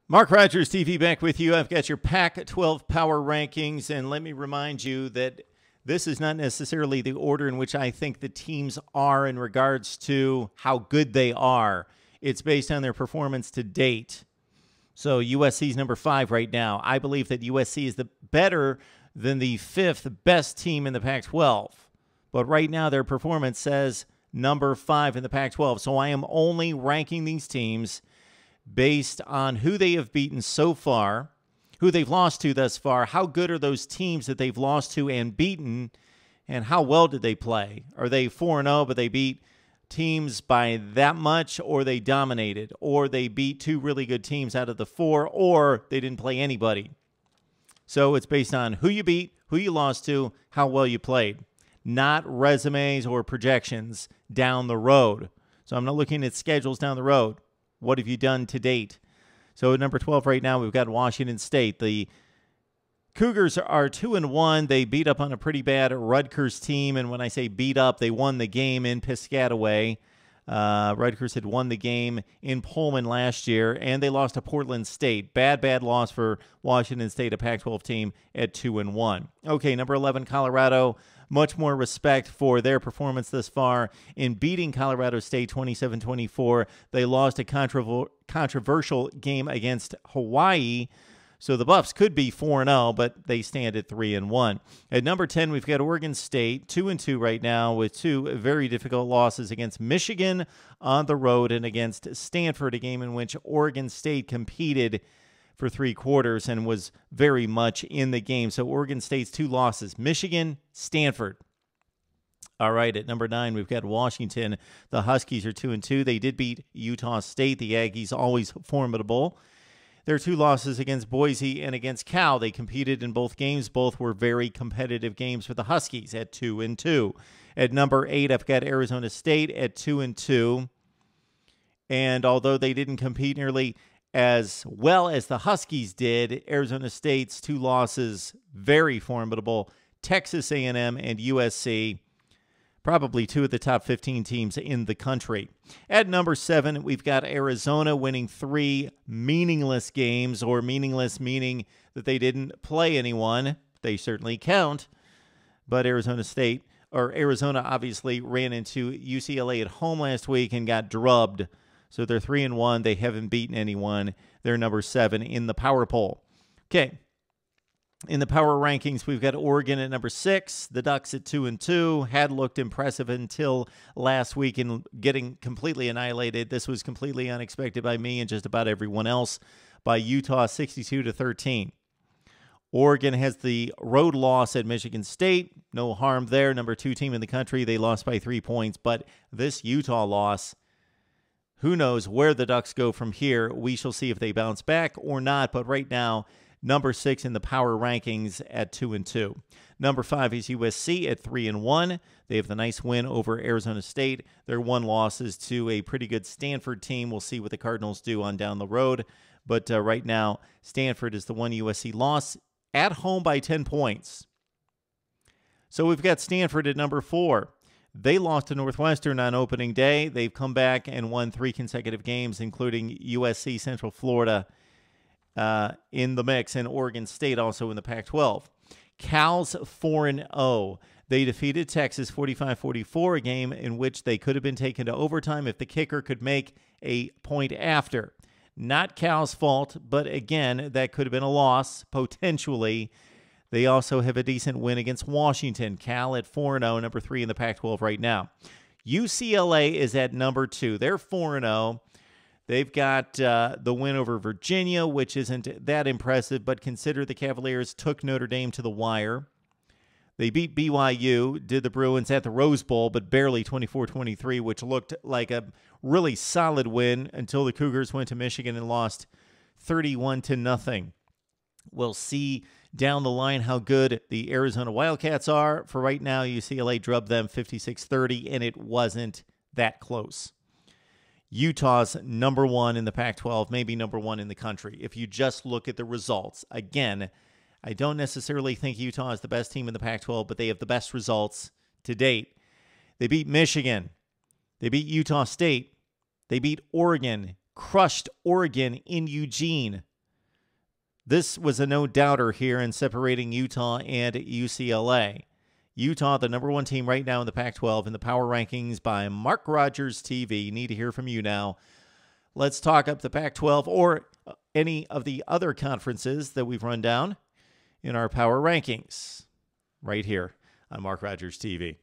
Mark Rogers TV back with you. I've got your Pac-12 power rankings, and let me remind you that this is not necessarily the order in which I think the teams are in regards to how good they are. It's based on their performance to date. So USC is number 5 right now. I believe that USC is better than the 5th best team in the Pac-12. But right now their performance says number 5 in the Pac-12. So I am only ranking these teams based on who they have beaten so far, who they've lost to thus far, how good are those teams that they've lost to and beaten, and how well did they play? Are they 4-0, but they beat teams by that much, or they dominated, or they beat 2 really good teams out of the 4, or they didn't play anybody? So it's based on who you beat, who you lost to, how well you played, not resumes or projections down the road. So I'm not looking at schedules down the road. What have you done to date? So at number 12 right now, we've got Washington State. The Cougars are 2-1. They beat up on a pretty bad Rutgers team, and when I say beat up, they won the game in Piscataway. Rutgers had won the game in Pullman last year, and they lost to Portland State. Bad loss for Washington State, a Pac-12 team at 2-1. Okay, number 11, Colorado. Much more respect for their performance thus far in beating Colorado State 27-24. They lost a controversial game against Hawaii. So the Buffs could be 4-0, but they stand at 3-1. At number 10, we've got Oregon State, 2-2 right now, with 2 very difficult losses against Michigan on the road and against Stanford, a game in which Oregon State competed for 3 quarters and was very much in the game. So Oregon State's 2 losses, Michigan, Stanford. All right, at number 9, we've got Washington. The Huskies are 2-2. They did beat Utah State. The Aggies always formidable. Their 2 losses against Boise and against Cal. They competed in both games. Both were very competitive games for the Huskies at 2-2. At number 8, I've got Arizona State at 2-2. And although they didn't compete nearly as well as the Huskies did, Arizona State's 2 losses, very formidable. Texas A&M and USC, probably 2 of the top 15 teams in the country. At number 7, we've got Arizona winning 3 meaningless games, or meaningless meaning that they didn't play anyone. They certainly count, but Arizona obviously ran into UCLA at home last week and got drubbed. So they're 3-1. They haven't beaten anyone. They're number 7 in the power poll. Okay. In the power rankings, we've got Oregon at number 6. The Ducks at 2-2. Had looked impressive until last week in getting completely annihilated. This was completely unexpected by me and just about everyone else by Utah 62-13. Oregon has the road loss at Michigan State. No harm there. Number 2 team in the country. They lost by 3 points. But this Utah loss, who knows where the Ducks go from here. We shall see if they bounce back or not. But right now, number 6 in the power rankings at 2-2. Number 5 is USC at 3-1. They have the nice win over Arizona State. Their 1 loss is to a pretty good Stanford team. We'll see what the Cardinals do on down the road. But right now, Stanford is the 1 USC loss at home by 10 points. So we've got Stanford at number 4. They lost to Northwestern on opening day. They've come back and won 3 consecutive games, including USC, Central Florida in the mix, and Oregon State also in the Pac-12. Cal's 4-0. They defeated Texas 45-44, a game in which they could have been taken to overtime if the kicker could make a point after. Not Cal's fault, but again, that could have been a loss, potentially. They also have a decent win against Washington. Cal at 4-0, number 3 in the Pac-12 right now. UCLA is at number 2. They're 4-0. They've got the win over Virginia, which isn't that impressive, but consider the Cavaliers took Notre Dame to the wire. They beat BYU, did the Bruins at the Rose Bowl, but barely 24-23, which looked like a really solid win until the Cougars went to Michigan and lost 31-0. We'll see down the line how good the Arizona Wildcats are. For right now, UCLA drubbed them 56-30, and it wasn't that close. Utah's number 1 in the Pac-12, maybe number 1 in the country. If you just look at the results. Again, I don't necessarily think Utah is the best team in the Pac-12, but they have the best results to date. They beat Michigan. They beat Utah State. They beat Oregon, crushed Oregon in Eugene. This was a no-doubter here in separating Utah and UCLA. Utah, the number one team right now in the Pac-12 in the power rankings by Mark Rogers TV. Need to hear from you now. Let's talk up the Pac-12 or any of the other conferences that we've run down in our power rankings right here on Mark Rogers TV.